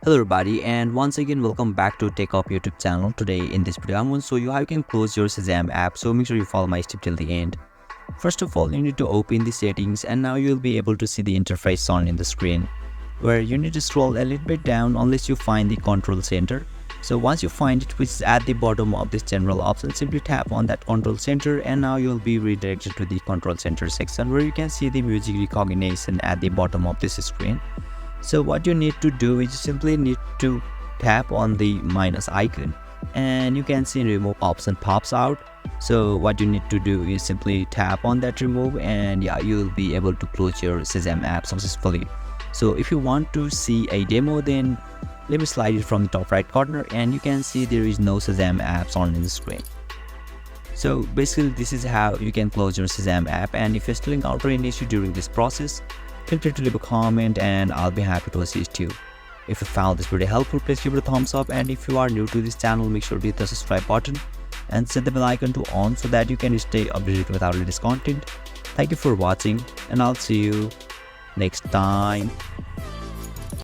Hello everybody, and once again welcome back to TechUp YouTube channel. Today in this video I'm going to show you how you can close your Shazam app, so make sure you follow my step till the end. First of all, you need to open the settings and now you'll be able to see the interface on in the screen, where you need to scroll a little bit down unless you find the control center. So once you find it, which is at the bottom of this general option, simply tap on that control center and now you'll be redirected to the control center section, where you can see the music recognition at the bottom of this screen. So what you need to do is you simply need to tap on the minus icon and you can see remove option pops out. So what you need to do is simply tap on that remove and yeah, you'll be able to close your Shazam app successfully. So if you want to see a demo, then let me slide it from the top right corner and you can see there is no Shazam apps on the screen. So basically this is how you can close your Shazam app, and if you're still encountering an issue during this process, feel free to leave a comment and I'll be happy to assist you. If you found this video helpful, please give it a thumbs up, and if you are new to this channel, make sure to hit the subscribe button and set the bell icon to on so that you can stay updated with our latest content. Thank you for watching and I'll see you next time.